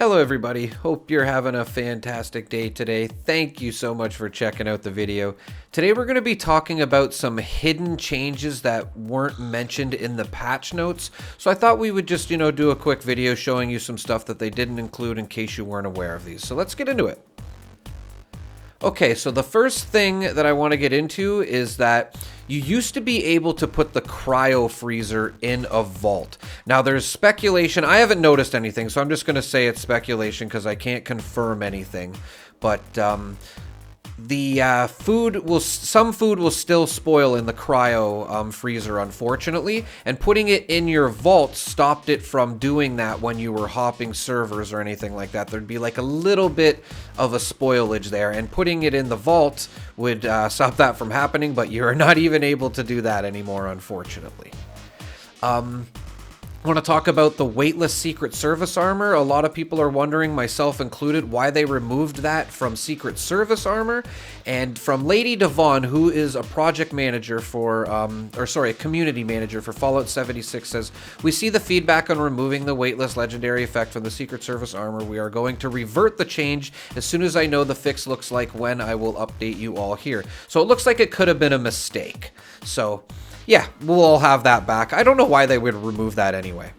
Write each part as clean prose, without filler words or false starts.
Hello everybody, hope you're having a fantastic day today. Thank you so much for checking out the video. Today we're going to be talking about some hidden changes that weren't mentioned in the patch notes. So I thought we would just, do a quick video showing you some stuff that they didn't include in case you weren't aware of these. So let's get into it. Okay, so the first thing that I want to get into is that you used to be able to put the cryo freezer in a vault. Now there's speculation, I haven't noticed anything, so I'm just going to say it's speculation because I can't confirm anything. But some food will still spoil in the cryo freezer, unfortunately, and putting it in your vault stopped it from doing that when you were hopping servers or anything like that. There'd be like a little bit of a spoilage there, and putting it in the vault would stop that from happening, but you're not even able to do that anymore, unfortunately. I want to talk about the weightless Secret Service armor. A lot of people are wondering, myself included, why they removed that from Secret Service armor. And from Lady Devon, who is a project manager for, a community manager for Fallout 76, says, "We see the feedback on removing the weightless legendary effect from the Secret Service armor. We are going to revert the change as soon as I know the fix looks like when I will update you all here." So it looks like it could have been a mistake. So yeah, we'll all have that back. I don't know why they would remove that anyway.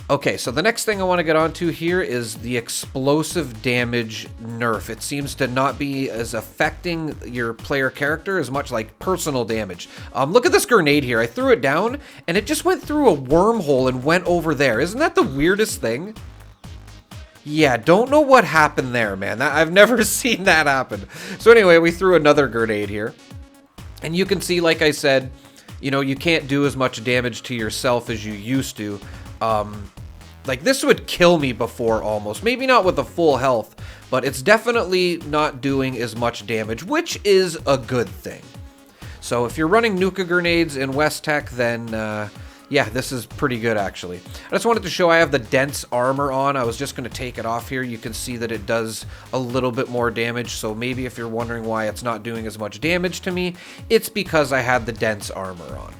Okay, so the next thing I want to get onto here is the explosive damage nerf. It seems to not be as affecting your player character as much, like personal damage. Look at this grenade here. I threw it down and it just went through a wormhole and went over there. Isn't that the weirdest thing? Yeah, don't know what happened there, man. I've never seen that happen. So anyway, we threw another grenade here. And you can see, like I said, you can't do as much damage to yourself as you used to. Like, this would kill me before almost. Maybe not with the full health, but it's definitely not doing as much damage, which is a good thing. So if you're running Nuka grenades in West Tech, then yeah, this is pretty good actually. I just wanted to show I have the dense armor on. I was just going to take it off here. You can see that it does a little bit more damage. So maybe if you're wondering why it's not doing as much damage to me, it's because I had the dense armor on.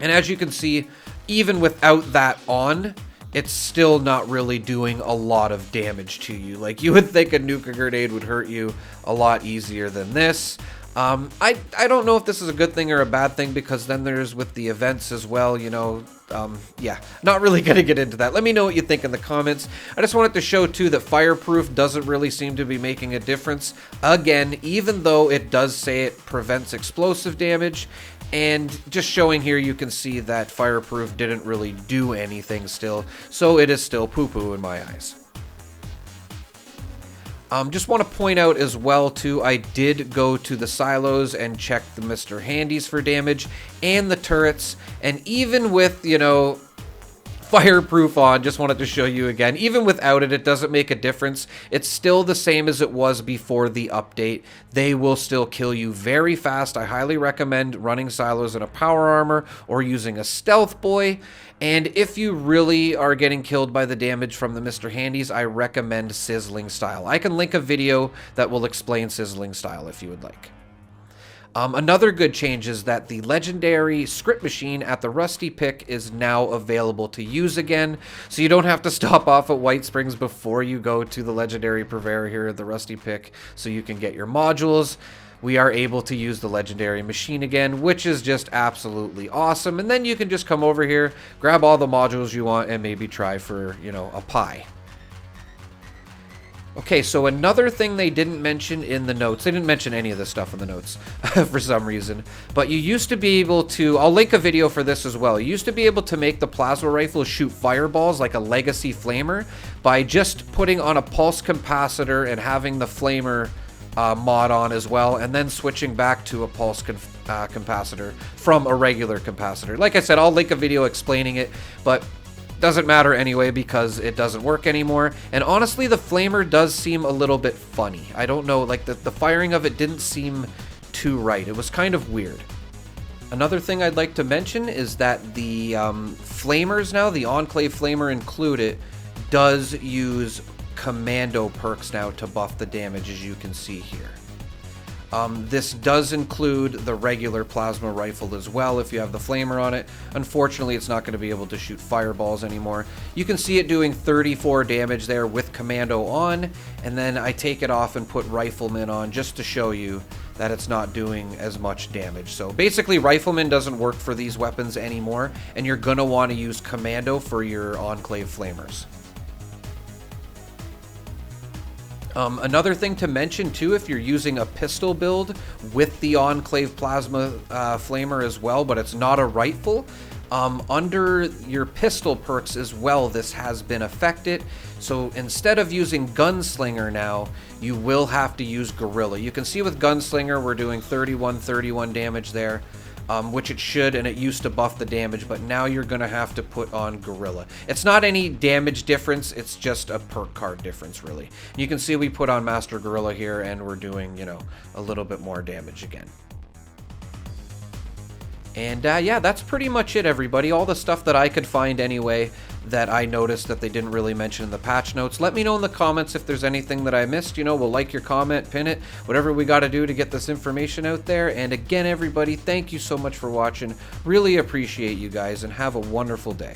And as you can see, even without that on, it's still not really doing a lot of damage to you. Like, you would think a Nuka grenade would hurt you a lot easier than this. I don't know if this is a good thing or a bad thing, because then there's with the events as well, yeah, not really going to get into that. Let me know what you think in the comments. I just wanted to show too that fireproof doesn't really seem to be making a difference. Again, even though it does say it prevents explosive damage, and just showing here, you can see that fireproof didn't really do anything still, so it is still poo-poo in my eyes. Just want to point out as well too, I did go to the silos and check the Mr. Handies for damage and the turrets, and even with, fireproof on, just wanted to show you again, even without it, it doesn't make a difference. It's still the same as it was before the update. They will still kill you very fast. I highly recommend running silos in a power armor or using a stealth boy. And if you really are getting killed by the damage from the Mr. Handies, I recommend sizzling style. I can link a video that will explain sizzling style if you would like. Another good change is that the legendary script machine at the Rusty Pick is now available to use again, so you don't have to stop off at White Springs before you go to the legendary purveyor here at the Rusty Pick so you can get your modules. We are able to use the legendary machine again, which is just absolutely awesome. And then you can just come over here, grab all the modules you want, and maybe try for, a pie. Okay, so another thing they didn't mention in the notes, they didn't mention any of this stuff in the notes for some reason, but you used to be able to, I'll link a video for this as well, you used to be able to make the plasma rifle shoot fireballs like a legacy flamer by just putting on a pulse capacitor and having the flamer mod on as well, and then switching back to a pulse capacitor from a regular capacitor. Like I said, I'll link a video explaining it, but doesn't matter anyway because it doesn't work anymore. And honestly, the flamer does seem a little bit funny. I don't know, like the firing of it didn't seem too right. It was kind of weird. Another thing I'd like to mention is that the flamers now, the Enclave flamer included, does use commando perks now to buff the damage, as you can see here. This does include the regular plasma rifle as well if you have the flamer on it. Unfortunately, it's not going to be able to shoot fireballs anymore. You can see it doing 34 damage there with commando on, and then I take it off and put rifleman on just to show you that it's not doing as much damage. So basically, rifleman doesn't work for these weapons anymore, and you're going to want to use commando for your Enclave flamers. Another thing to mention too, if you're using a pistol build with the Enclave plasma flamer as well, but it's not a rifle, under your pistol perks as well, this has been affected. So instead of using Gunslinger now, you will have to use Gorilla. You can see with Gunslinger, we're doing 31 damage there. Which it should, and it used to buff the damage, but now you're going to have to put on Gorilla. It's not any damage difference, it's just a perk card difference, really. You can see we put on Master Gorilla here, and we're doing, you know, a little bit more damage again. And yeah, that's pretty much it, everybody. All the stuff that I could find anyway that I noticed that they didn't really mention in the patch notes. Let me know in the comments if there's anything that I missed. You know, we'll like your comment, pin it, whatever we got to do to get this information out there. And again, everybody, thank you so much for watching. Really appreciate you guys, and have a wonderful day.